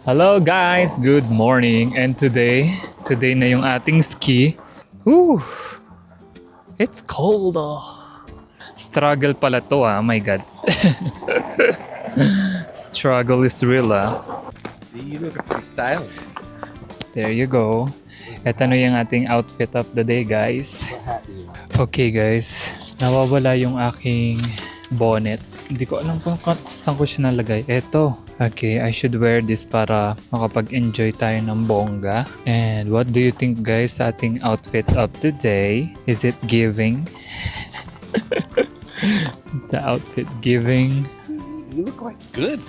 Hello guys, good morning. And today na yung ating ski. Whew, it's cold oh. Struggle pala to my god. Struggle is real See, you look pretty stylish. There you go. Ito na yung ating outfit of the day guys. What hat do you want? Okay guys, nawawala yung aking bonnet. Hindi ko alam kung saan ko siya nalagay. Eto. Okay, I should wear this para makapag-enjoy tayo ng bongga. And what do you think guys sa ating outfit of the day? Is it giving? Is the outfit giving? You look like good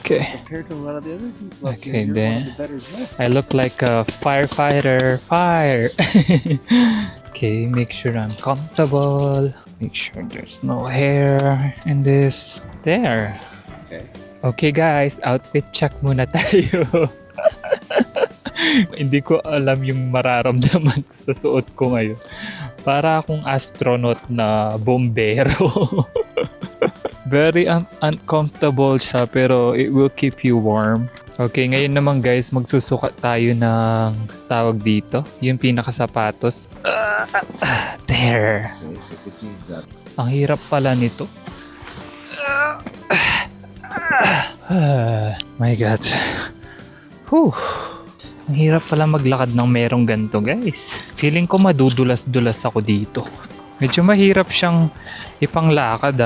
Okay. compared to a lot of the other people. Up Okay, here. You're then. one of the better dressed. I look like a firefighter. Fire! Okay, make sure I'm comfortable. Make sure there's no hair in this. There. Okay. Okay guys, outfit check muna tayo. Hindi ko alam yung mararamdaman ko sa suot ko ngayon. Para akong astronaut na bombero. Very uncomfortable siya pero it will keep you warm. Okay, ngayon naman guys, magsusukat tayo ng tawag dito. Yung pinakasapatos. There. Okay, put the jeans up. Ang hirap pala nito. My God. Whew. Ang hirap pala maglakad ng merong ganito guys. Feeling ko madudulas-dulas ako dito. Medyo mahirap siyang ipanglakad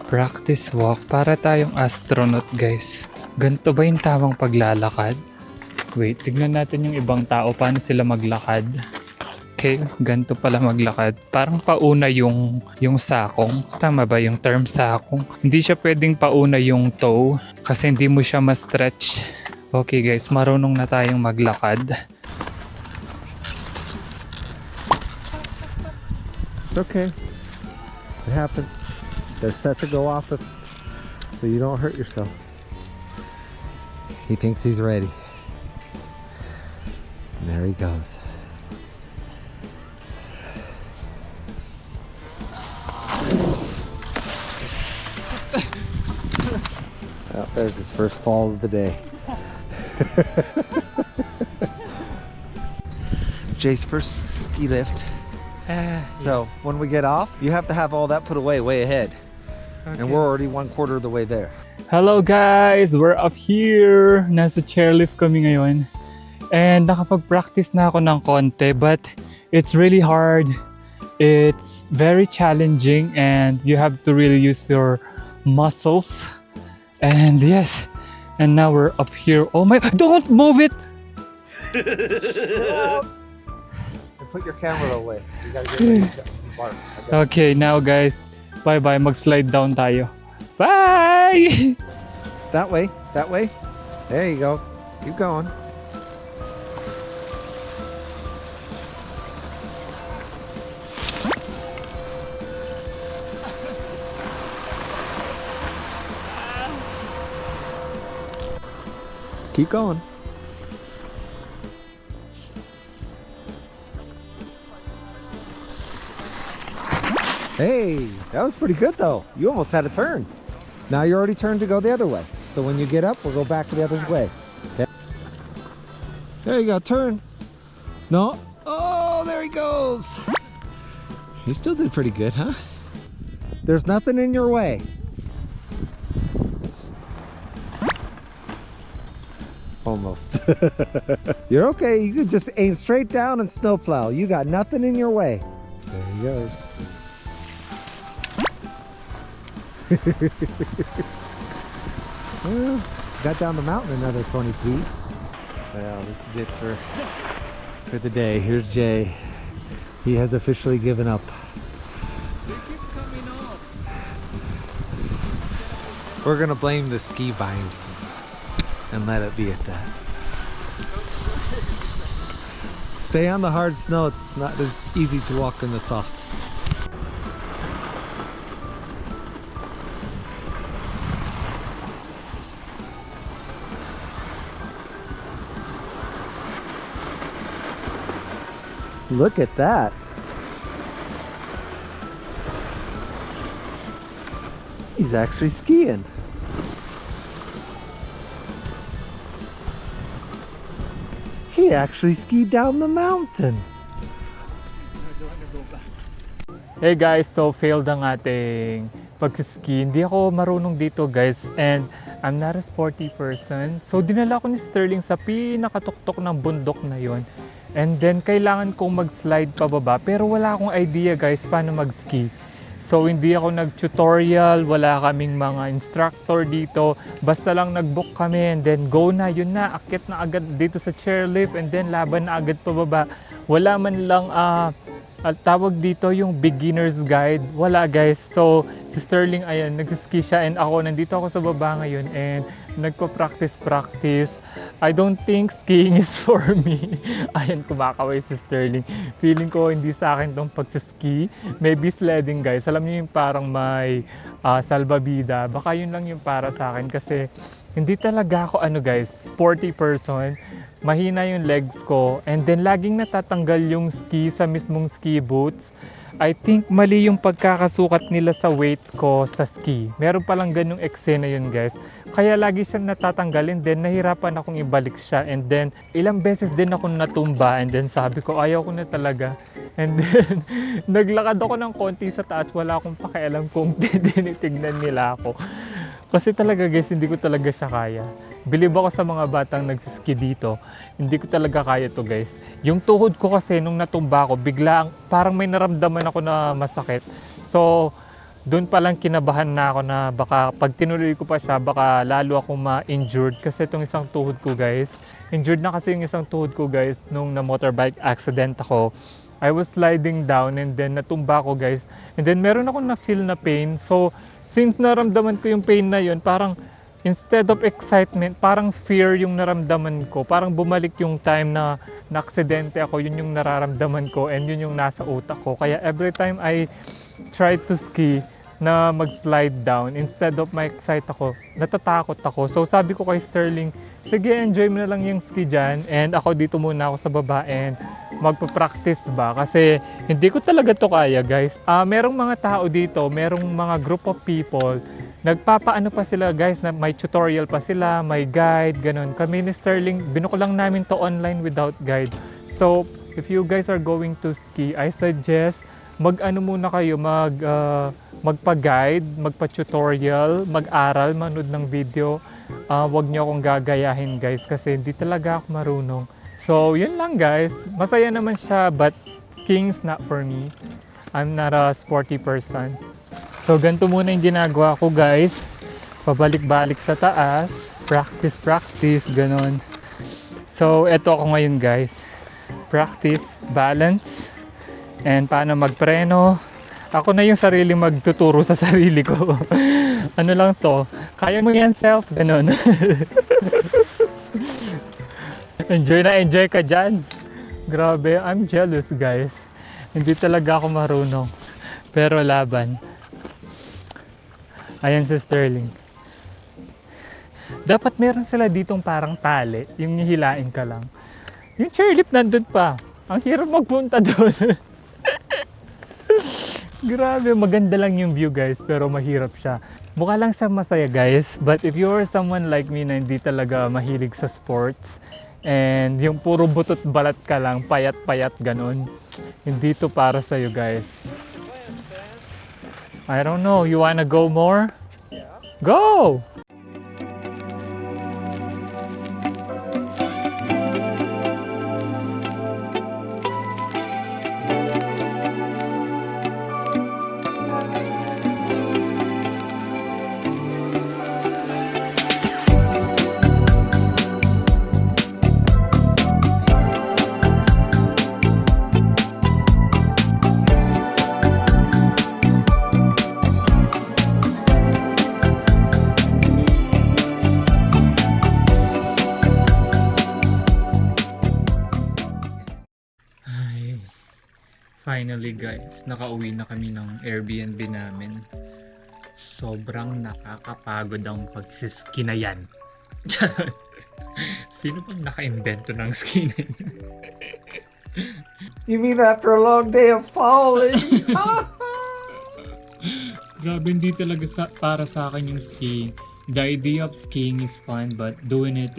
Practice walk para tayong astronaut guys. Ganito ba yung tamang paglalakad? Wait, tignan natin yung ibang tao paano sila maglakad. Okay, ganito pala maglakad. Parang pauna yung sakong. Tama ba yung term sakong? Hindi siya pwedeng pauna yung toe kasi hindi mo siya ma-stretch. Okay guys, marunong na tayong maglakad. It's okay. It happens. They're set to go off so you don't hurt yourself. He thinks he's ready. And there he goes. Oh, there's his first fall of the day. Jay's first ski lift. So when we get off, you have to have all that put away way ahead. Okay. And we're already 1/4 of the way there. Hello guys! We're up here! Nasa chairlift kami ngayon. And nakapag-practice na ako ng konti but it's really hard. It's very challenging and you have to really use your muscles. And yes, and now we're up here. Oh my, don't move it! And put your camera away. You gotta get ready to bark. Okay, now guys, bye-bye. Mag-slide down tayo. Bye! That way, that way. There you go. Keep going. Keep going. Hey, that was pretty good though. You almost had a turn. Now you're already turned to go the other way. So when you get up, we'll go back the other way. Okay. There you go, turn. No. Oh, there he goes. He still did pretty good, huh? There's nothing in your way. Almost. You're okay. You can just aim straight down and snowplow. You got nothing in your way. There he goes. Well, got down the mountain another 20 feet. Well, this is it for the day. Here's Jay. He has officially given up. They keep coming up. We're gonna blame the ski bindings and let it be at that. Stay on the hard snow. It's not as easy to walk in the soft. Look at that. He's actually skiing. He actually skied down the mountain. Hey guys, so failed ang ating pag-ski. Hindi ako marunong dito guys, and I'm not a sporty person. So dinala ko ni Sterling sa pinakatuktok ng bundok na yon. And then kailangan kong mag-slide pababa, pero wala akong idea guys paano mag-ski. So hindi ako nag-tutorial, wala kaming mga instructor dito. Basta lang nag-book kami and then go na, yun na, akit na agad dito sa chairlift and then laban na agad pababa. Wala man lang tawag dito yung beginner's guide. Wala guys. So si Sterling ayan, nag-ski siya and ako nandito ako sa baba ngayon and nagpa-practice. I don't think skiing is for me. Ayan, kumakaway si Sterling. Feeling ko hindi sa akin tong pagsaski. Maybe sledding guys. Alam niyo yung parang may salbabida. Baka yun lang yung para sa akin kasi hindi talaga ako guys, sporty person. Mahina yung legs ko and then laging natatanggal yung ski sa mismong ski boots. I think mali yung pagkakasukat nila sa weight ko sa ski. Meron palang ganyung eksena yun guys. Kaya lagi siyang natatanggal and then nahirapan akong ibalik siya and then ilang beses din ako natumba and then sabi ko ayaw ko na talaga. And then naglakad ako ng konti sa taas, wala akong pakialam kung tinitignan nila ako. Kasi talaga guys, hindi ko talaga siya kaya. Bilib ako sa mga batang nagsiski dito. Hindi ko talaga kaya to guys. Yung tuhod ko kasi nung natumba ako, biglang parang may naramdaman ako na masakit. So, doon pa lang kinabahan na ako na baka pag tinuloy ko pa siya, baka lalo akong ma-injured. Kasi itong isang tuhod ko guys, injured na kasi yung isang tuhod ko guys nung na motorbike accident ako. I was sliding down and then natumba ako guys. And then meron ako na feel na pain. So, since naramdaman ko yung pain na yun, parang instead of excitement, parang fear yung naramdaman ko. Parang bumalik yung time na na-aksidente ako, yun yung nararamdaman ko and yun yung nasa utak ko. Kaya every time I try to ski na mag-slide down, instead of ma-excite ako, natatakot ako. So sabi ko kay Sterling, sige, enjoy mo na lang yung ski dyan and ako dito muna ako sa baba and magpa-practice ba? Kasi hindi ko talaga to kaya guys. Merong mga tao dito, merong mga group of people, nagpapaano pa sila guys, na may tutorial pa sila, may guide, ganun. Kami ni Sterling, binuko lang namin to online without guide. So, if you guys are going to ski, I suggest mag-ano muna kayo, magpa-guide, magpa-tutorial, mag-aral, manood ng video. Wag niyo akong gagayahin guys kasi hindi talaga ako marunong. So, yun lang guys. Masaya naman siya but skiing's not for me. I'm not a sporty person. So, ganito muna yung ginagawa ko guys. Pabalik-balik sa taas. Practice, ganun. So, eto ako ngayon guys. Practice, balance, and paano magpreno. Ako na yung sarili magtuturo sa sarili ko. Ano lang to? Kaya mo yan self? Ganun. Enjoy ka dyan. Grabe, I'm jealous guys. Hindi talaga ako marunong. Pero laban. Ayan si Sterling. Dapat meron sila ditong parang tali. Yung hihilain ka lang. Yung chairlift nandun pa. Ang hirap magpunta doon. Grabe, maganda lang yung view guys, pero mahirap siya. Mukha lang siya masaya guys, but if you are someone like me na hindi talaga mahilig sa sports, and yung puro butot balat ka lang, payat-payat ganun, hindi to para sa'yo guys. I don't know, you wanna go more? Yeah. Go! Finally guys, nakauwi na kami ng Airbnb namin. Sobrang nakakapagod ang pagsiski na yan. Sino bang naka-invento ng ski na yan? You mean after a long day of falling? Grabe, hindi talaga para sa akin yung skiing. The idea of skiing is fun, but doing it,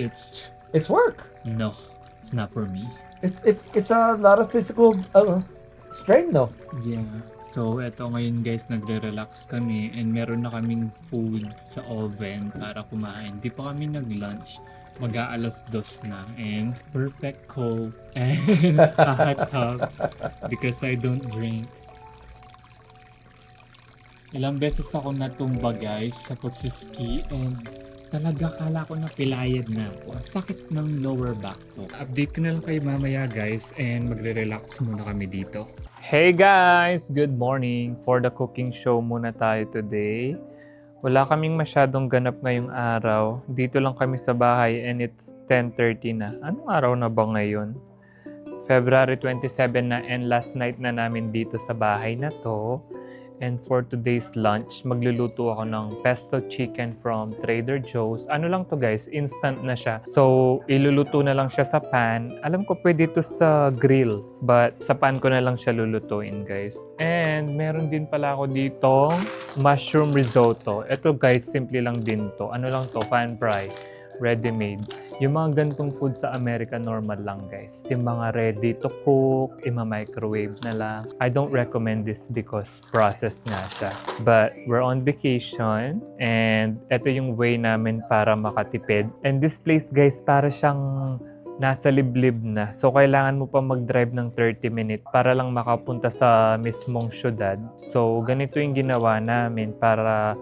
It's work. no. It's not for me. It's a lot of physical strain though. Yeah. So, eto ngayon guys, nagre-relax kami and meron na kaming food sa oven para kumain. Di pa kami nag-lunch. Mag-aalas 2 na and perfect cold and a hot tub because I don't drink. Ilang beses ako natumba guys sa pagsiski and talaga kala ko na pilayad na ako. Ang sakit ng lower back ko. Update ko na lang kayo mamaya guys and magre-relax muna kami dito. Hey guys! Good morning! For the cooking show muna tayo today. Wala kaming masyadong ganap ngayong araw. Dito lang kami sa bahay and it's 10:30 na. Anong araw na ba ngayon? February 27 na and last night na namin dito sa bahay na to. And for today's lunch, magluluto ako ng pesto chicken from Trader Joe's. Ano lang to guys, instant na siya. So, iluluto na lang siya sa pan. Alam ko pwede to sa grill, but sa pan ko na lang siya lulutuin guys. And meron din pala ako ditong mushroom risotto. Ito guys, simple lang din to. Ano lang to, pan fry. Ready-made. Yung mga gantong food sa America, normal lang guys. Yung mga ready to cook, ima-microwave na lang. I don't recommend this because processed nga siya. But we're on vacation and ito yung way namin para makatipid. And this place guys, para siyang nasa liblib na. So, kailangan mo pa mag-drive ng 30 minutes para lang makapunta sa mismong syudad. So, ganito yung ginawa namin para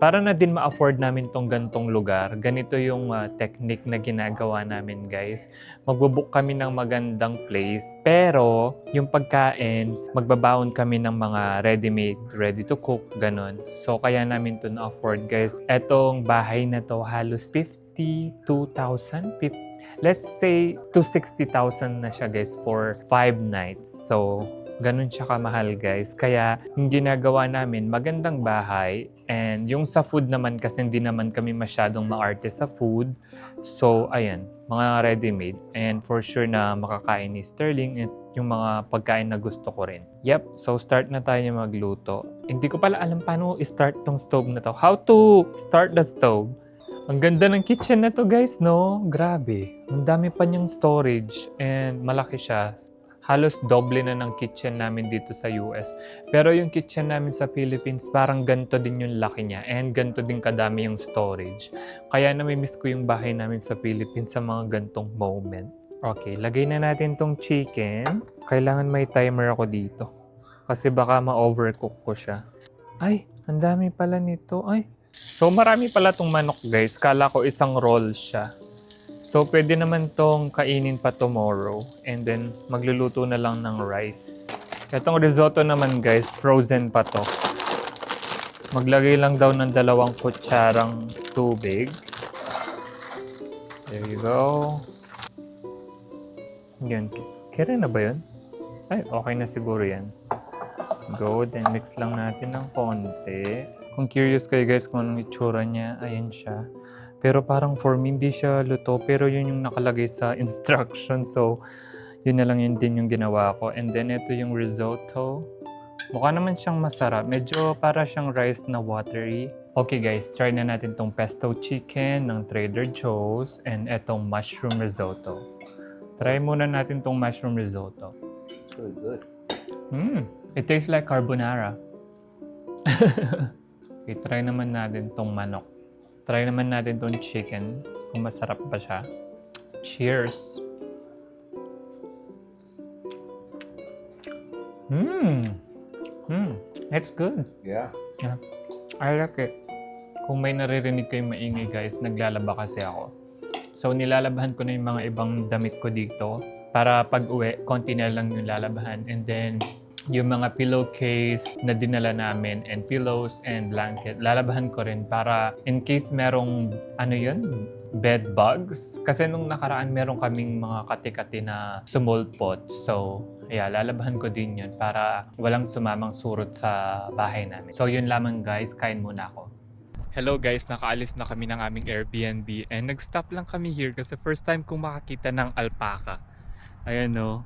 na din ma-afford namin tong gantong lugar. Ganito yung technique na ginagawa namin guys. Magbubook kami ng magandang place. Pero yung pagkain, magbabaon kami ng mga ready-made, ready to cook, ganon. So kaya namin to na-afford guys. Etong bahay na to halos 52,000. Let's say 260,000 na siya guys for 5 nights. So ganun siya kamahal guys. Kaya yung ginagawa namin, magandang bahay. And yung sa food naman kasi hindi naman kami masyadong maarte sa food. So ayan, mga ready-made. And for sure na makakain ni Sterling at yung mga pagkain na gusto ko rin. Yep, so start na tayo magluto. Hindi ko pala alam paano i-start tong stove na to. How to start the stove. Ang ganda ng kitchen na to guys, no? Grabe. Ang dami pa niyang storage and malaki siya. Halos doble na ng kitchen namin dito sa US. Pero yung kitchen namin sa Philippines, parang ganito din yung laki niya. And ganito din kadami yung storage. Kaya namimiss ko yung bahay namin sa Philippines sa mga gantong moment. Okay, lagay na natin tong chicken. Kailangan may timer ako dito. Kasi baka ma-overcook ko siya. Ay, ang dami pala nito. Ay, so marami pala tong manok guys. Kala ko isang roll siya. So, pwede naman tong kainin pa tomorrow. And then, magluluto na lang ng rice. Itong risotto naman guys, frozen pa to. Maglagay lang daw ng 2 kutsarang tubig. There you go. Yun. Kaya na ba yun? Ay, okay na siguro yan. Go, then mix lang natin ng konti. Kung curious kayo guys kung anong itsura niya, ayan siya. Pero parang for me, hindi siya luto. Pero yun yung nakalagay sa instruction. So, yun na lang yun din yung ginawa ko. And then, ito yung risotto. Mukha naman siyang masarap. Medyo para siyang rice na watery. Okay guys, try na natin tong pesto chicken ng Trader Joe's. And etong mushroom risotto. Try muna natin tong mushroom risotto. It's really good. It tastes like carbonara. Okay, try naman natin tong manok. Try naman natin tong chicken, kung masarap pa siya. Cheers! It's good. Yeah. Yeah. I like it. Kung may naririnig kayong maingay guys, naglalaba kasi ako. So nilalabahan ko na yung mga ibang damit ko dito. Para pag uwi, konti na lang yung lalabahan. And then, yung mga pillowcase na dinala namin and pillows and blanket, lalabahan ko rin para in case merong, bed bugs. Kasi nung nakaraan meron kaming mga kati-kati na sumulpot. So, lalabahan ko din yun para walang sumamang surot sa bahay namin. So, yun lamang guys, kain muna ako. Hello guys, nakaalis na kami ng aming Airbnb and nag-stop lang kami here kasi first time kong makakita ng alpaca. Ayan o.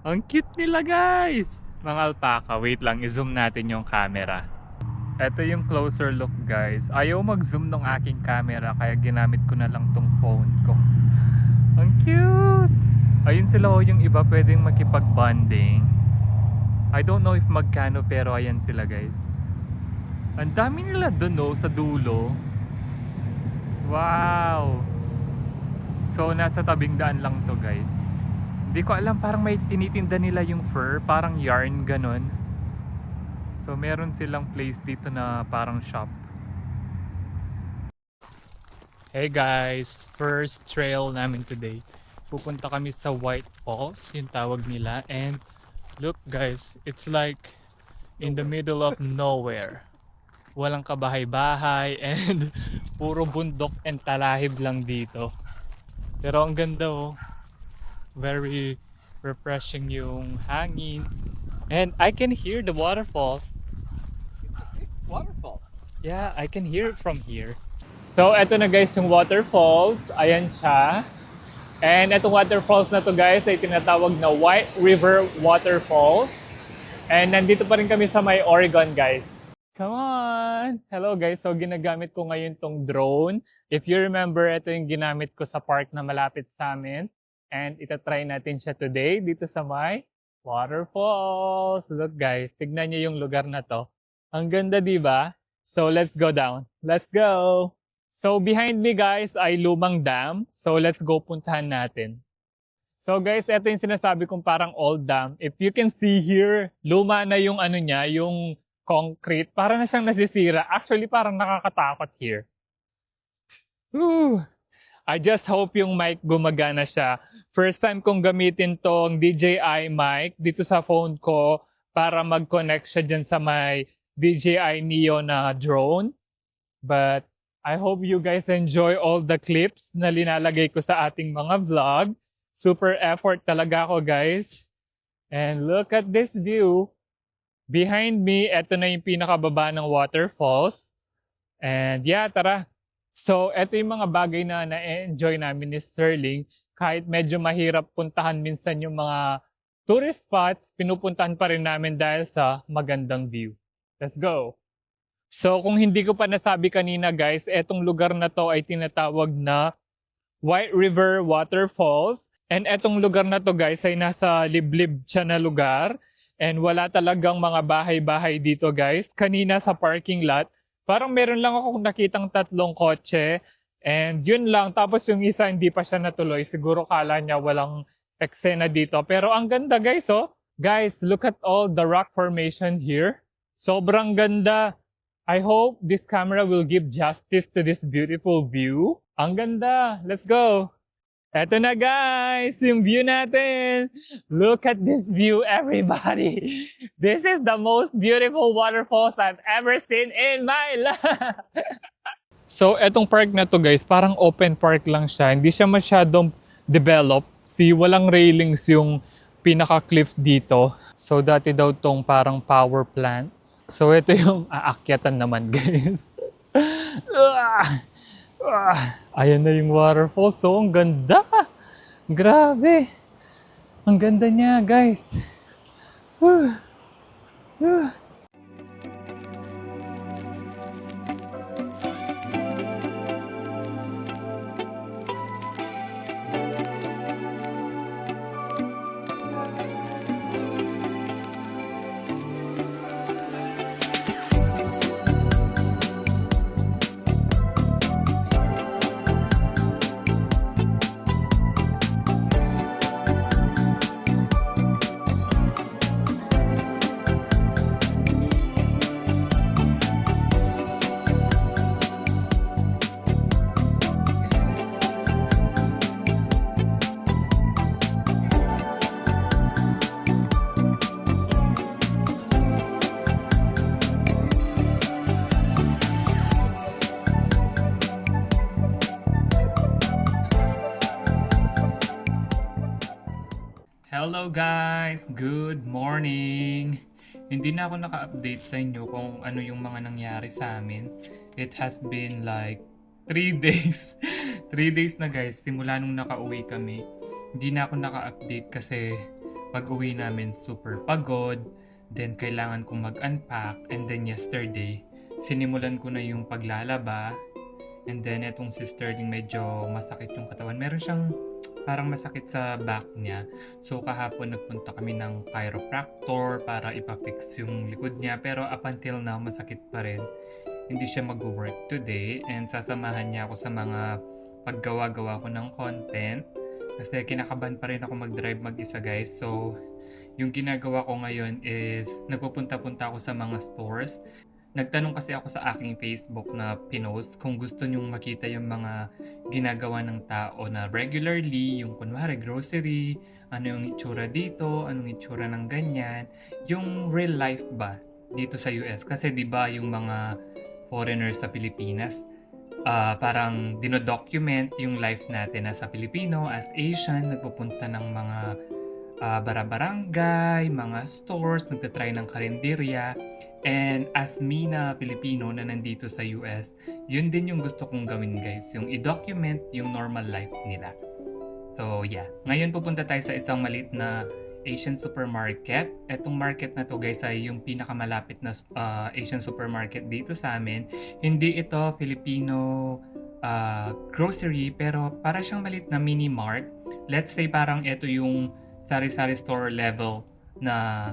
Ang cute nila guys! Mga alpaca. Wait lang, i-zoom natin yung camera. Ito yung closer look guys. Ayaw mag-zoom ng aking camera kaya ginamit ko na lang tong phone ko. Ang cute! Ayun sila oh, yung iba pwedeng makipag-bonding. I don't know if magkano pero ayan sila guys. Ang dami nila dun oh, sa dulo. Wow! So nasa tabing daan lang to guys. Hindi ko alam, parang may tinitinda nila yung fur, parang yarn ganon. So meron silang place dito na parang shop. Hey guys, first trail namin today. Pupunta kami sa White Falls, yung tawag nila. And look guys, it's like in the middle of nowhere. Walang kabahay-bahay and puro bundok and talahib lang dito. Pero ang ganda oh. Very refreshing yung hangin. And I can hear the waterfalls. Waterfall. Yeah, I can hear it from here. So, eto na guys yung waterfalls. Ayan siya. And etong waterfalls na to guys ay tinatawag na White River Waterfalls. And nandito pa rin kami sa may Oregon guys. Come on! Hello guys, so ginagamit ko ngayon tong drone. If you remember, ito yung ginamit ko sa park na malapit sa amin. And itatry natin siya today dito sa may waterfalls. Look guys, tignan niyo yung lugar na to. Ang ganda, di ba? So let's go down. Let's go! So behind me guys ay lumang dam. So let's go puntahan natin. So guys, ito yung sinasabi kong parang old dam. If you can see here, luma na yung ano niya, yung concrete. Parang na siyang nasisira. Actually, parang nakakatakot here. Whew. I just hope yung mic gumagana siya. First time kong gamitin tong DJI mic dito sa phone ko para mag-connect siya dyan sa may DJI Neo na drone. But I hope you guys enjoy all the clips na linalagay ko sa ating mga vlog. Super effort talaga ako guys. And look at this view. Behind me, eto na yung pinakababa ng waterfalls. And yeah, tara. So, eto yung mga bagay na na-enjoy namin ni Sterling. Kahit medyo mahirap puntahan minsan yung mga tourist spots, pinupuntahan pa rin namin dahil sa magandang view. Let's go! So, kung hindi ko pa nasabi kanina guys, etong lugar na to ay tinatawag na White River Waterfalls. And etong lugar na to guys ay nasa liblib siya na lugar. And wala talagang mga bahay-bahay dito guys. Kanina sa parking lot, parang meron lang akong nakitang 3 kotse. And yun lang. Tapos yung isa hindi pa siya natuloy. Siguro kala niya walang eksena dito. Pero ang ganda guys oh. Guys, look at all the rock formation here. Sobrang ganda. I hope this camera will give justice to this beautiful view. Ang ganda. Let's go. Eto na guys, yung view natin. Look at this view, everybody. This is the most beautiful waterfalls I've ever seen in my life. So, etong park na to guys, parang open park lang siya. Hindi siya masyadong developed. See, walang railings yung pinaka-cliff dito. So, dati daw tong parang power plant. So, ito yung aakyatan naman guys. Ayan na yung waterfall. So, ang ganda. Grabe. Ang ganda niya, guys. Hello guys! Good morning! Hindi na ako naka-update sa inyo kung ano yung mga nangyari sa amin. It has been like 3 days. 3 days na guys, simula nung nakauwi kami. Hindi na ako naka-update kasi pag-uwi namin super pagod. Then kailangan kong mag-unpack. And then yesterday, sinimulan ko na yung paglalaba. And then etong si Sterling medyo masakit yung katawan. Meron siyang parang masakit sa back niya. So kahapon nagpunta kami ng chiropractor para ipafix yung likod niya. Pero up until now, masakit pa rin. Hindi siya mag-work today and sasamahan niya ako sa mga paggawa-gawa ko ng content. Kasi kinakabahan pa rin ako mag-drive mag-isa guys. So yung ginagawa ko ngayon is nagpupunta-punta ako sa mga stores. Nagtanong kasi ako sa aking Facebook na pinost kung gusto nyong makita yung mga ginagawa ng tao na regularly, yung kunwari grocery, ano yung itsura dito, anong itsura ng ganyan, yung real life ba dito sa US. Kasi 'di ba yung mga foreigners sa Pilipinas, parang dinodocument yung life natin as a Pilipino, as Asian, nagpupunta ng mga barabarangay, mga stores, nagtatry ng karinderya. And as me na Pilipino na nandito sa US, yun din yung gusto kong gawin guys, yung i-document yung normal life nila. So yeah, ngayon pupunta tayo sa isang maliit na Asian supermarket. Etong market na to guys ay yung pinakamalapit na Asian supermarket dito sa amin. Hindi ito Filipino grocery pero para siyang maliit na mini mart. Let's say parang ito yung sari-sari store level na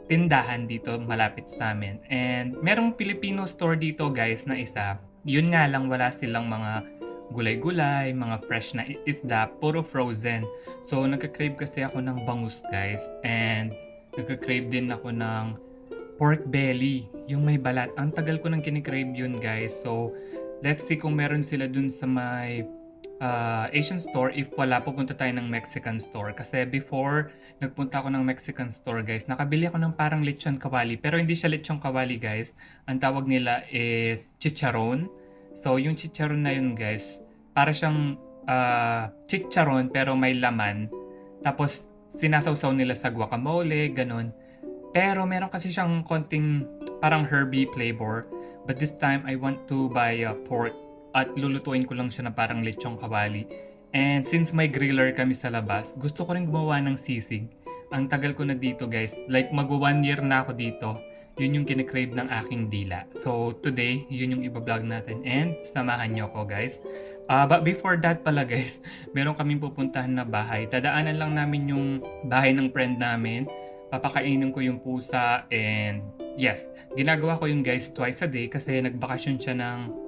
tindahan dito malapit sa amin. And merong Filipino store dito guys na isa. Yun nga lang wala silang mga gulay-gulay, mga fresh na isda, puro frozen. So nagka-crave kasi ako ng bangus guys. And nagka-crave din ako ng pork belly, yung may balat. Ang tagal ko nang kinikrave yun guys. So let's see kung meron sila dun sa may Asian store. If wala, pupunta tayo ng Mexican store. Kasi before nagpunta ako ng Mexican store guys, nakabili ako ng parang lechon kawali. Pero hindi siya lechon kawali guys. Ang tawag nila is chicharon. So yung chicharon na yun guys, para siyang chicharon pero may laman. Tapos sinasawsaw nila sa guacamole, ganun. Pero meron kasi siyang konting parang herby flavor. But this time I want to buy pork. At lulutuin ko lang siya na parang lechong kawali. And since may griller kami sa labas, gusto ko rin gumawa ng sisig. Ang tagal ko na dito guys. Like mag-1 year na ako dito. Yun yung kinikrave ng aking dila. So today, yun yung iba-vlog natin. And samahan nyo ako guys. But before that pala guys, meron kaming pupuntahan na bahay. Tadaanan lang namin yung bahay ng friend namin. Papakainin ko yung pusa. And yes, ginagawa ko yung guys twice a day. Kasi nagbakasyon siya ng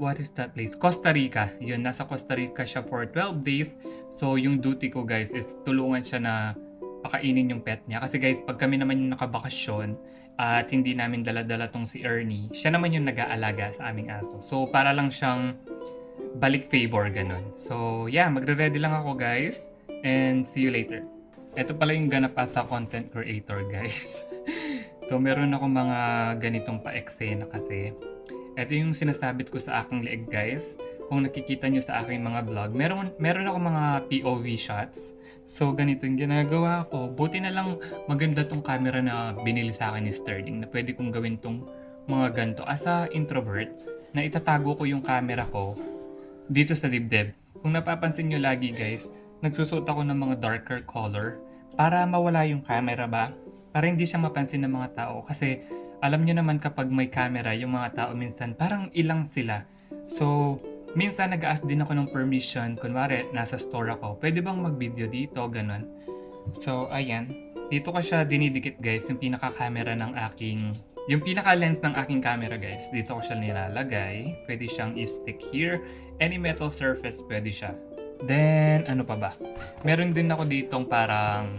what is that place? Costa Rica. Yun, nasa Costa Rica siya for 12 days. So, yung duty ko guys is tulungan siya na pakainin yung pet niya. Kasi guys, pag kami naman yung nakabakasyon at hindi namin dala-dala tong si Ernie, siya naman yung nag-aalaga sa aming aso. So, para lang siyang balik favor, ganun. So, yeah, magre-ready lang ako guys. And see you later. Ito pala yung ganap as a content creator guys. So, meron ako mga ganitong pa-eksena kasi. Ito yung sinasabit ko sa aking leeg guys. Kung nakikita nyo sa aking mga vlog, meron ako mga POV shots. So ganito yung ginagawa ko. Buti na lang maganda tong camera na binili sa akin ni Sterling na pwede kong gawin tong mga ganito. As a introvert, na itatago ko yung camera ko dito sa dibdib. Kung napapansin nyo lagi guys, nagsusuot ako ng mga darker color para mawala yung camera ba? Para hindi siya mapansin ng mga tao. Kasi alam nyo naman kapag may camera, yung mga tao minsan parang ilang sila. So, minsan nag-ask din ako ng permission. Kunwari, nasa store ako. Pwede bang mag-video dito? Ganon. So, ayan. Dito ko siya dinidikit guys, yung pinaka-camera ng aking... Yung pinaka-lens ng aking camera guys. Dito ko siya nilalagay. Pwede siyang i-stick here. Any metal surface, pwede siya. Then, ano pa ba? Meron din ako ditong parang...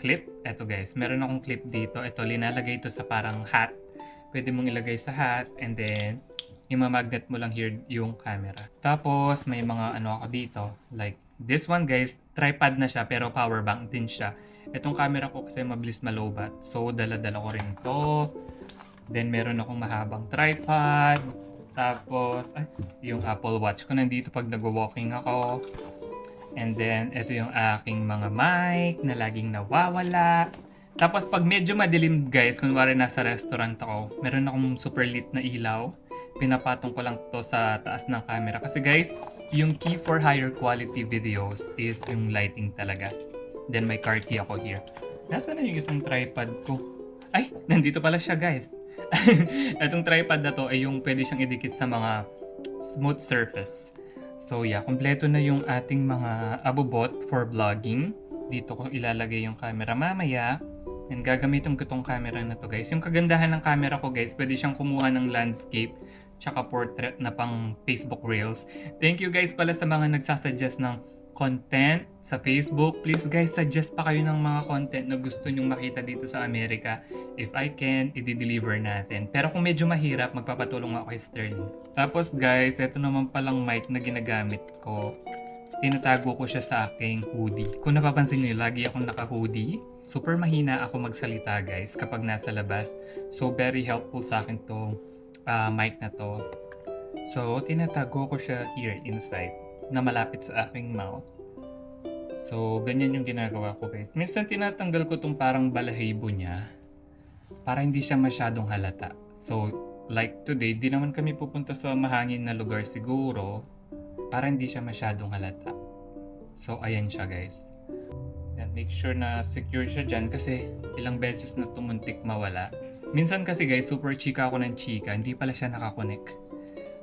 clip. Eto guys, meron akong clip dito. Ito, linalagay ito sa parang hat. Pwede mong ilagay sa hat and then imamagnet mo lang here yung camera. Tapos, may mga ano ako dito. Like, this one guys, tripod na siya pero power bank din siya. Itong camera ko kasi mabilis malobat. So, dala-dala ko rin to. Then, meron akong mahabang tripod. Tapos, yung Apple Watch ko nandito pag nag-walking ako. And then, ito yung aking mga mic na laging nawawala. Tapos, pag medyo madilim guys, kunwari nasa restaurant ako, meron akong super lit na ilaw. Pinapatong ko lang to sa taas ng camera. Kasi guys, yung key for higher quality videos is yung lighting talaga. Then, may car key ako here. Nasaan na yung isang tripod ko? Ay, nandito pala siya guys. Itong tripod na to ay yung pwede siyang idikit sa mga smooth surface. So yeah, kompleto na yung ating mga abubot for vlogging. Dito ko ilalagay yung camera mamaya. And gagamitin ko tong camera na to guys. Yung kagandahan ng camera ko guys, pwede siyang kumuha ng landscape tsaka portrait na pang Facebook Reels. Thank you guys pala sa mga nagsasuggest ng content sa Facebook. Please guys, suggest pa kayo ng mga content na gusto nyong makita dito sa Amerika. If I can, i-deliver natin. Pero kung medyo mahirap, magpapatulong ako kay Sterling. Tapos guys, ito naman palang mic na ginagamit ko. Tinatago ko siya sa aking hoodie. Kung napapansin niyo, lagi akong naka-hoodie. Super mahina ako magsalita guys kapag nasa labas. So very helpful sa akin tong mic na to. So tinatago ko siya here inside na malapit sa aking mouth. So ganyan yung ginagawa ko guys. Minsan tinatanggal ko tong parang balahibo niya para hindi siya masyadong halata. So like today, di naman kami pupunta sa mahangin na lugar siguro para hindi siya masyadong halata. So ayan siya guys. Yan, make sure na secure siya dyan kasi ilang beses na tumuntik mawala. Minsan kasi guys, super chika ako ng chika, hindi pala siya nakakonek.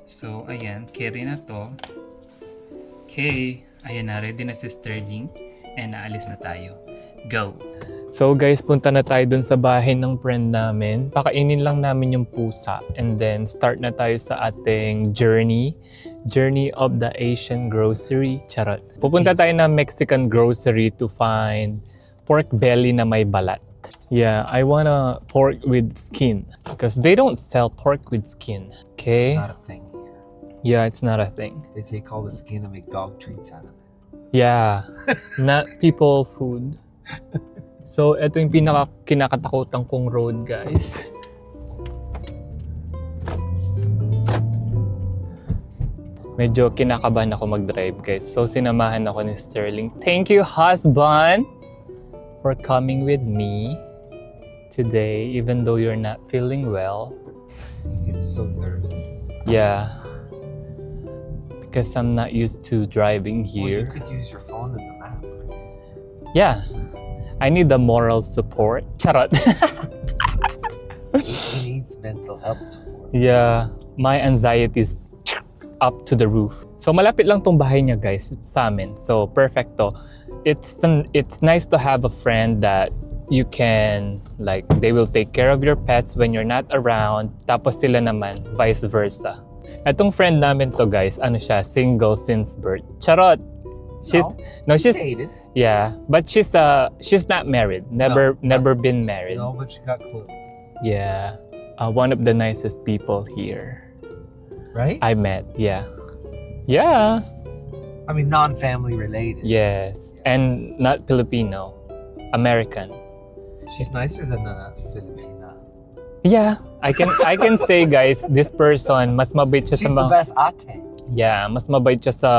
So ayan, carry na to. Okay, ayan na, ready na si Sterling and naalis na tayo. Go! So guys, punta na tayo dun sa bahay ng friend namin. Pakainin lang namin yung pusa and then start na tayo sa ating journey of the Asian grocery. Charot. Pupunta tayo na Mexican grocery to find pork belly na may balat. Yeah, I wanna pork with skin because they don't sell pork with skin. Okay? It's not a thing here. Yeah, it's not a thing. They take all the skin and make dog treats out of it. Yeah, not people food. So, ito yung kinakatakutan kong road, guys. Medyo kinakabahan ako mag-drive, guys. So, sinamahan ako ni Sterling. Thank you, husband, for coming with me today, even though you're not feeling well. He gets so nervous. Yeah. Because I'm not used to driving Well, you here. could use your phone in the map. Yeah. I need the moral support. Charot. He needs mental health support. Yeah. My anxiety is up to the roof. So malapit lang tong bahay niya guys sa amin. So perfecto. It's nice to have a friend that you can like they will take care of your pets when you're not around. Tapos sila naman vice versa. Etong friend namin to guys, ano siya, single since birth. Charot. She's dated. yeah, but she's not married. Never been married. No, but she got close. Yeah. One of the nicest people here Right? I met. Yeah. Yeah. I mean, non-family related. Yes. And not Filipino. American. She's nicer than a Filipina. Yeah. I can say guys, this person mas mabait siya She's sa the mga best ate. yeah, mas mabait siya sa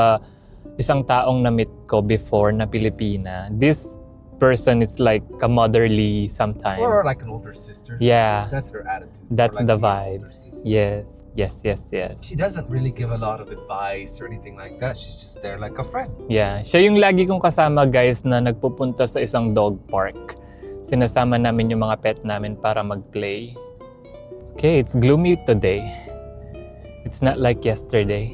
isang taong na-meet ko before na Pilipina. This person it's like a motherly sometimes. Or like an older sister. Yeah. That's her attitude. That's Or like the an vibe. older sister. Yes. Yes. She doesn't really give a lot of advice or anything like that. She's just there like a friend. Yeah, siya yung lagi kong kasama guys na nagpupunta sa isang dog park. Sinasama namin yung mga pet namin para mag-play. Okay, it's gloomy today. It's not like yesterday.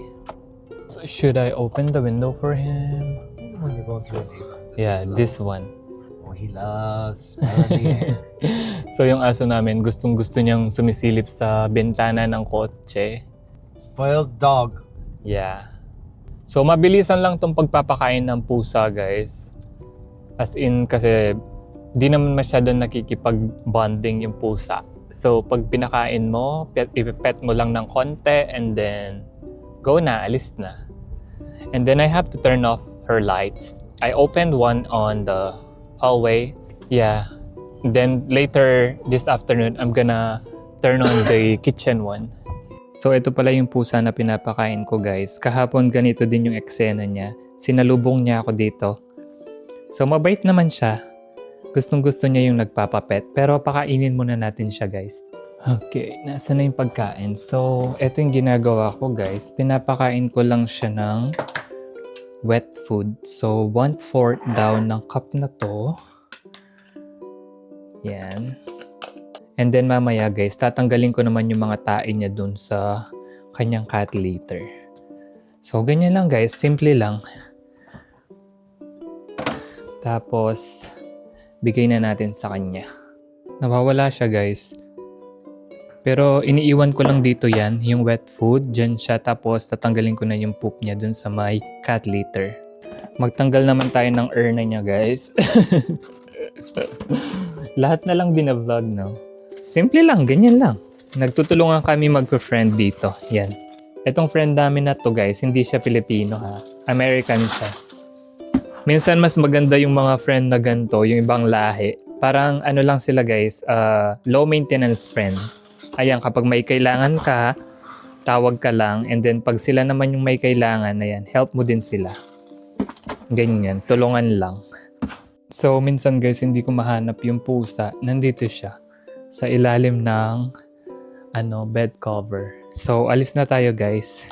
So should I open the window for him? When you're going through a neighborhood. that's Yeah, slow. this one. Oh, he loves smelling the air. So yung aso namin, gustong-gusto niyang sumisilip sa bintana ng kotse. Spoiled dog. Yeah. So mabilisan lang tong pagpapakain ng pusa guys. As in kasi di naman masyado nakikipag-bonding yung pusa. So pag pinakain mo, ipipet mo lang ng konti and then go na, alis na. And then I have to turn off her lights. I opened one on the hallway. Yeah. Then later this afternoon, I'm gonna turn on the kitchen one. So ito pala yung pusa na pinapakain ko guys. Kahapon ganito din yung eksena niya. Sinalubong niya ako dito. So mabait naman siya. Gustong-gusto niya yung nagpapapet. Pero pakainin muna natin siya guys. Okay, nasa na yung pagkain. So ito yung ginagawa ko guys. Pinapakain ko lang siya ng wet food. So 1/4 daw ng cup na to. Yan. And then mamaya guys, tatanggalin ko naman yung mga tae niya dun sa kanyang cat litter. So, ganyan lang guys. Simple lang. Tapos, bigay na natin sa kanya. Nawawala siya guys. Pero iniiwan ko lang dito yan, yung wet food. Diyan siya, tapos tatanggalin ko na yung poop niya dun sa may cat litter. Magtanggal naman tayo ng urna niya guys. Lahat na lang binavlog, no? Simple lang, ganyan lang. Nagtutulungan kami magpa-friend dito. Yan. Itong friend namin na to guys, hindi siya Pilipino ha. American siya. Minsan mas maganda yung mga friend na ganito, yung ibang lahi. Parang ano lang sila guys, low maintenance friend. Ayan, kapag may kailangan ka, tawag ka lang. And then pag sila naman yung may kailangan, ayan, help mo din sila. Ganyan, tulungan lang. So minsan guys, hindi ko mahanap yung pusa. Nandito siya sa ilalim ng bed cover. So alis na tayo guys.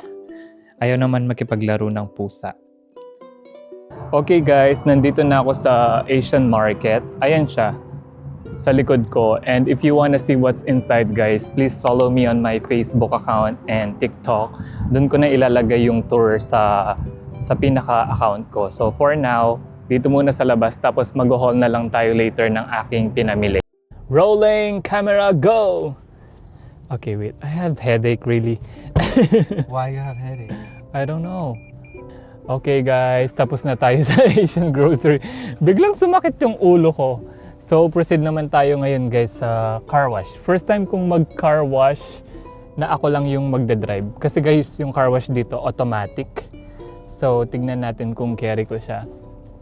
Ayaw naman makipaglaro ng pusa. Okay guys, nandito na ako sa Asian market. Ayan siya sa likod ko. And if you wanna see what's inside guys, please follow me on my Facebook account and TikTok. Doon ko na ilalagay yung tour sa pinaka-account ko. So for now, dito muna sa labas, tapos mag-haul na lang tayo later ng aking pinamili. Rolling camera, go! Okay, wait. I have headache really. Why you have headache? I don't know. Okay guys, tapos na tayo sa Asian grocery. Biglang sumakit yung ulo ko. So proceed naman tayo ngayon guys sa car wash. First time kong mag-car wash na ako lang yung magdadrive. Kasi guys, yung car wash dito automatic. So tignan natin kung carry ko siya.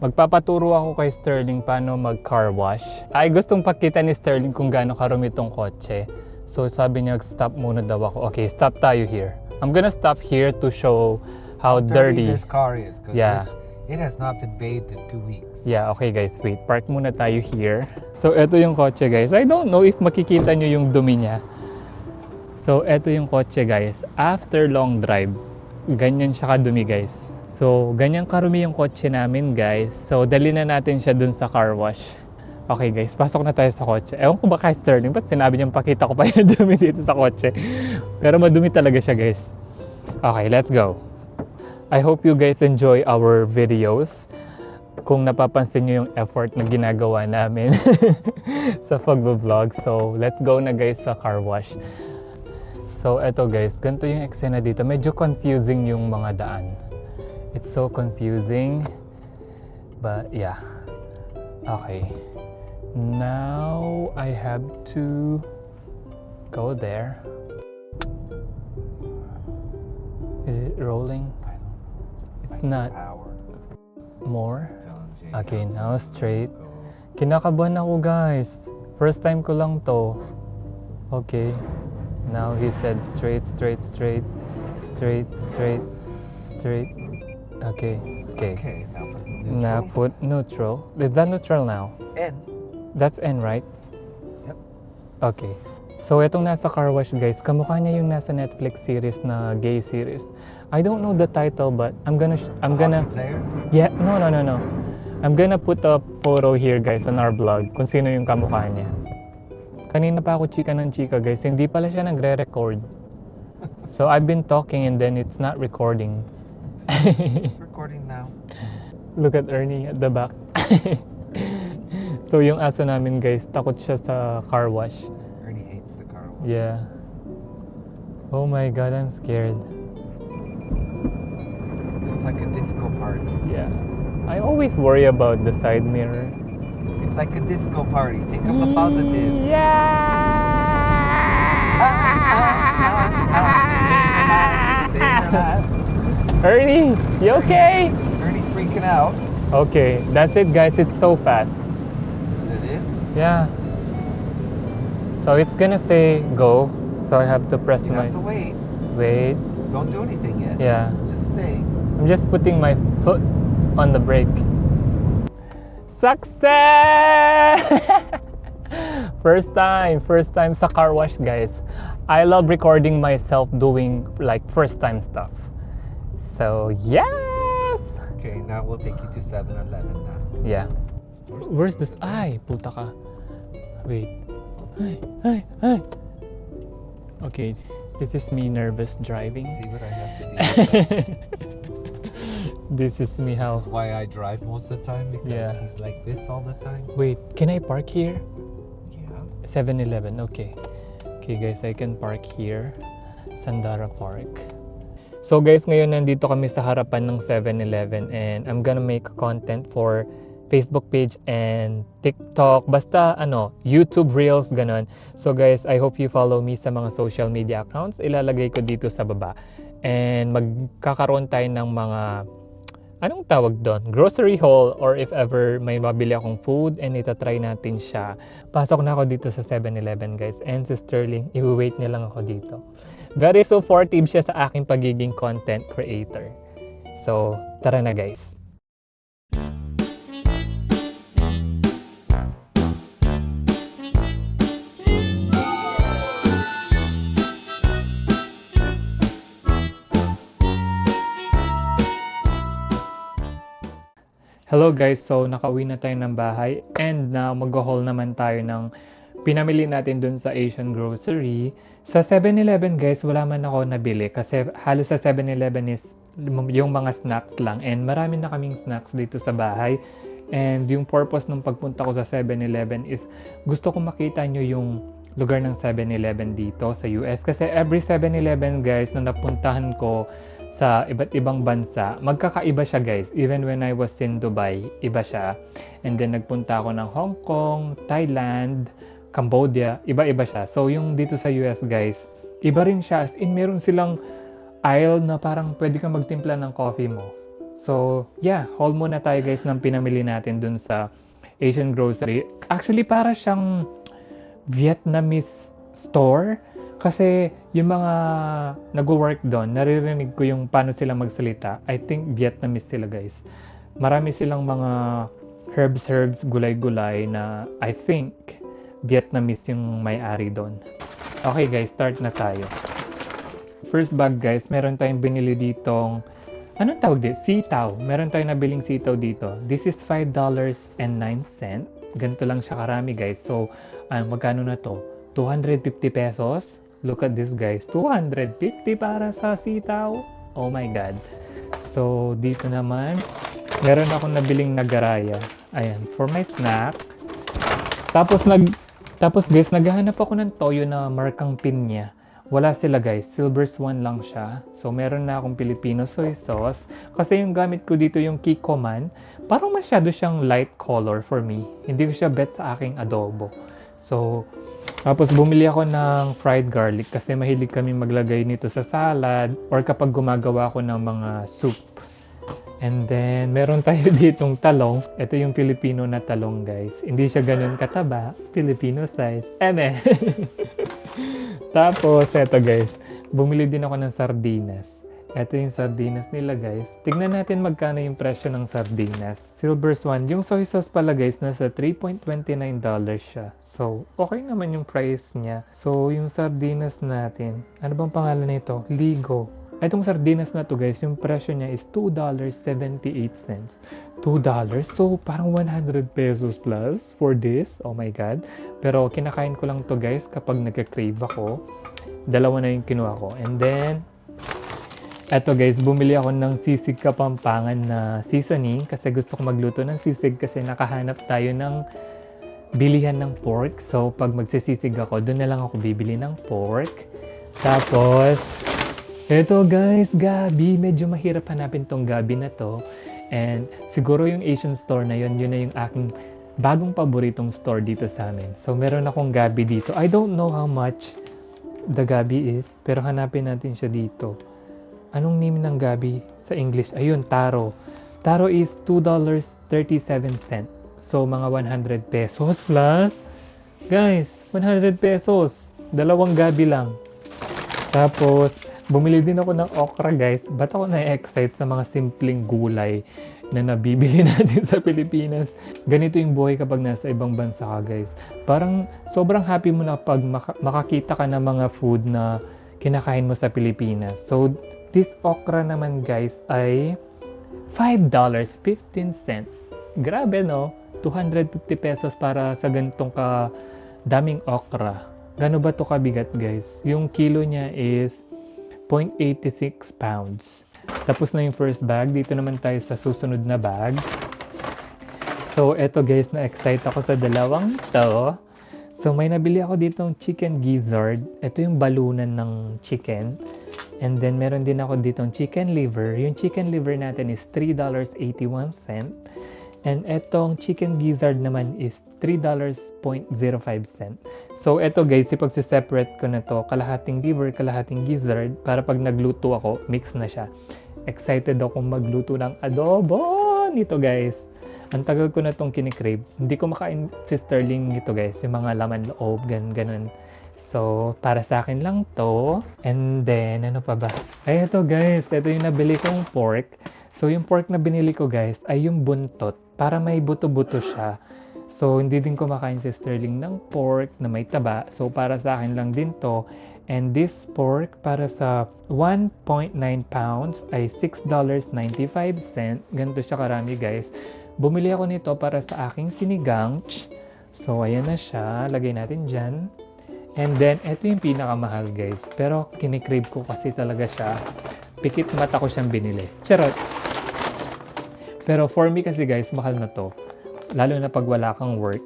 Magpapaturo ako kay Sterling paano mag-car wash. Ay, gustong pakita ni Sterling kung gaano karumi tong kotse. So sabi niya, stop muna daw ako. Okay, stop tayo here. I'm gonna stop here to show how dirty this car is. Yeah. It has not been bathed in 2 weeks. Yeah, okay guys, wait. Park muna tayo here. So, eto yung kotse guys. I don't know if makikita nyo yung dumi niya. So, eto yung kotse guys. After long drive, ganyan siya kadumi guys. So, ganyan karumi yung kotse namin guys. So, dali na natin siya dun sa car wash. Okay guys, pasok na tayo sa kotse. Ewan ko ba kay Sterling, ba't sinabi niyang pakita ko pa yung dumi dito sa kotse. Pero madumi talaga siya guys. Okay, let's go. I hope you guys enjoy our videos. Kung napapansin nyo yung effort na ginagawa namin sa pag-vlog. So, let's go na guys sa car wash. So, eto guys, ganito yung eksena dito. Medyo confusing yung mga daan. It's so confusing. But, yeah. Okay. Now, I have to go there. Is it rolling? It's not. More? Okay, now straight. Kinakabahan ako guys. First time ko lang to. Okay. Now he said straight, straight, straight. Straight, straight, straight. Okay. Okay. Okay, Now put neutral. Is that neutral now? N. That's N, right? Yep. Okay. So, itong nasa car wash guys, kamukha niya yung nasa Netflix series na gay series. I don't know the title, but I'm gonna Player? yeah, no. I'm gonna put a photo here guys on our vlog kung sino yung kamukha niya. Kanina pa ako chika ng chika guys, hindi pala siya nagre-record. So, I've been talking and then it's not recording. It's recording now. Look at Ernie at the back. So, yung aso namin guys, takot siya sa car wash. Ernie hates the car wash. Yeah. Oh my god, I'm scared. It's like a disco party. Yeah. I always worry about the side mirror. It's like a disco party. Think of the positives. Staying alive. Ernie, you okay? Ernie's freaking out. Okay, that's it guys. It's so fast. Is that it? Yeah. So it's gonna say go. So I have to press You my... have to wait. Wait. Don't do anything yet. Yeah. Just stay. I'm just putting my foot on the brake. Success! First time sa car wash guys. I love recording myself doing like first time stuff. So yes! Okay, now we'll take you to 7-Eleven now. Yeah. Where's this? Ay, puta ka. Wait. Ay. Okay, this is me nervous driving. See what I have to do. This is me This how. is why I drive most of the time because Yeah. he's like this all the time. Wait, can I park here? Yeah. 7-Eleven, okay. Okay guys, I can park here. Sandara Park. So guys, ngayon nandito kami sa harapan ng 7-Eleven and I'm gonna make content for Facebook page and TikTok, basta YouTube Reels, ganon. So guys, I hope you follow me sa mga social media accounts. Ilalagay ko dito sa baba. And magkakaroon tayo ng mga, anong tawag doon? Grocery haul, or if ever may mabili akong food and itatry natin siya. Pasok na ako dito sa 7-Eleven guys. And si Sterling, i-wait niya lang ako dito. Very supportive siya sa aking pagiging content creator. So, tara na guys. Hello guys, so nakauwi na tayo ng bahay and na mag-haul naman tayo ng pinamili natin dun sa Asian Grocery. Sa 7-Eleven guys, wala man ako nabili kasi halos sa 7-Eleven is yung mga snacks lang and marami na kaming snacks dito sa bahay. And yung purpose ng pagpunta ko sa 7-Eleven is gusto ko makita nyo yung lugar ng 7-Eleven dito sa US kasi every 7-Eleven guys na napuntahan ko sa iba't ibang bansa, magkakaiba siya guys. Even when I was in Dubai, iba siya. And then nagpunta ako ng Hong Kong, Thailand, Cambodia, iba-iba siya. So yung dito sa US guys, iba rin siya. As in, meron silang aisle na parang pwede kang magtimpla ng coffee mo. So yeah, haul muna tayo guys ng pinamili natin dun sa Asian Grocery. Actually, para siyang Vietnamese store. Kasi yung mga nag-work doon, naririnig ko yung paano sila magsalita. I think Vietnamese sila guys. Marami silang mga herbs, gulay-gulay na I think Vietnamese yung may-ari doon. Okay guys, start na tayo. First bag guys, meron tayong binili ditong, anong tawag dito? Sitaw. Meron tayong nabiling sitaw dito. This is $5.09. Ganito lang siya karami guys. So, magkano na to? 250 pesos. Look at this guys, 250 para sa sitaw. Oh my god. So dito naman, meron akong nabiling nagaraya. Ayan, for my snack. Tapos guys, naghahanap ako ng toyo na markang pinya. Wala sila guys, Silver Swan lang siya. So meron na akong Filipino soy sauce. Kasi yung gamit ko dito yung Kikoman, parang masyado siyang light color for me. Hindi ko siya bet sa aking adobo. So tapos bumili ako ng fried garlic kasi mahilig kami maglagay nito sa salad or kapag gumagawa ako ng mga soup. And then meron tayo ditong talong. Ito yung Filipino na talong guys. Hindi siya ganun kataba, Filipino size. Tapos eto guys, bumili din ako ng sardinas. Ito yung sardinas nila guys. Tignan natin magkano yung presyo ng sardinas. Silver Swan. Yung soy sauce pala guys, nasa $3.29 siya. So, okay naman yung price niya. So, yung sardinas natin. Ano bang pangalan nito? Ligo. Itong sardinas na to guys, yung presyo niya is $2.78. $2? So, parang 100 pesos plus for this. Oh my god. Pero, kinakain ko lang to guys kapag nagka-crave ako. Dalawa na yung kinuha ko. And then, eto guys, bumili ako ng sisig Kapampangan na seasoning kasi gusto ko magluto ng sisig kasi nakahanap tayo ng bilihan ng pork. So, pag magsisisig ako, doon na lang ako bibili ng pork. Tapos, eto guys, gabi. Medyo mahirap hanapin tong gabi na to. And siguro yung Asian store na yun na yung aking bagong paboritong store dito sa amin. So, meron akong gabi dito. I don't know how much the gabi is, pero hanapin natin siya dito. Anong name ng gabi sa English? Ayun, taro. Taro is $2.37. So, mga 100 pesos plus. Guys, 100 pesos. Dalawang gabi lang. Tapos, bumili din ako ng okra guys. Ba't ako na-excite sa mga simpleng gulay na nabibili natin sa Pilipinas? Ganito yung buhay kapag nasa ibang bansa ka guys. Parang sobrang happy mo na pag makakita ka ng mga food na kinakain mo sa Pilipinas. So, this okra naman guys ay $5.15. Grabe no? 250 pesos para sa ganitong daming okra. Gano ba to kabigat guys? Yung kilo niya is 0.86 pounds. Tapos na yung first bag. Dito naman tayo sa susunod na bag. So, eto guys, na-excite ako sa dalawang to. So, may nabili ako ditong chicken gizzard. Ito yung balunan ng chicken. And then, meron din ako ditong chicken liver. Yung chicken liver natin is $3.81. And etong chicken gizzard naman is $3.05. So, eto guys, ipagsiseparate ko na to. Kalahating liver, kalahating gizzard. Para pag nagluto ako, mix na siya. Excited akong magluto ng adobo nito guys. Ang tagal ko na itong kinikrave. Hindi ko makain si Sterling nito guys. Yung mga laman loob, ganun. So, para sa akin lang to. And then, ano pa ba? Ay, ito guys. Ito yung nabili kong pork. So, yung pork na binili ko guys ay yung buntot. Para may buto-buto siya. So, hindi din ko makain si Sterling ng pork na may taba. So, para sa akin lang din to. And this pork para sa 1.9 pounds ay $6.95. Ganito siya karami guys. Bumili ako nito para sa aking sinigang. So, ayan na siya. Lagay natin dyan. And then, ito yung pinakamahal guys. Pero, kinikrave ko kasi talaga siya. Pikit mata ko siyang binili. Charot! Pero, for me kasi guys, mahal na to. Lalo na pag wala kang work.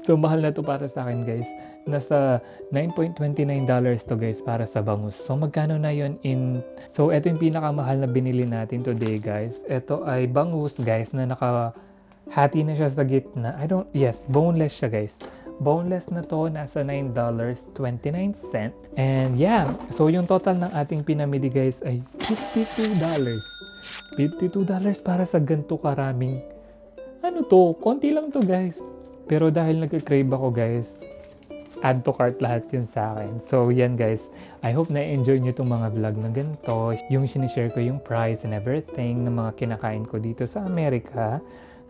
So, mahal na to para sa akin guys. Nasa $9.29 to guys para sa bangus. So, magkano na yon in... So, ito yung pinakamahal na binili natin today guys. Ito ay bangus guys na nakahati na siya sa gitna. Yes, boneless siya guys. Boneless na to, nasa $9.29. And yeah, so yung total ng ating pinamili guys ay $52. $52 para sa ganito karaming... Ano to? Konti lang to guys. Pero dahil nag-crave ako guys, add to cart lahat yun sa akin. So, yan guys. I hope na-enjoy nyo itong mga vlog na ganito. Yung sinishare ko yung price and everything ng mga kinakain ko dito sa Amerika.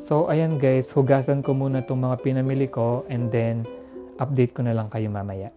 So, ayan guys. Hugasan ko muna itong mga pinamili ko and then update ko na lang kayo mamaya.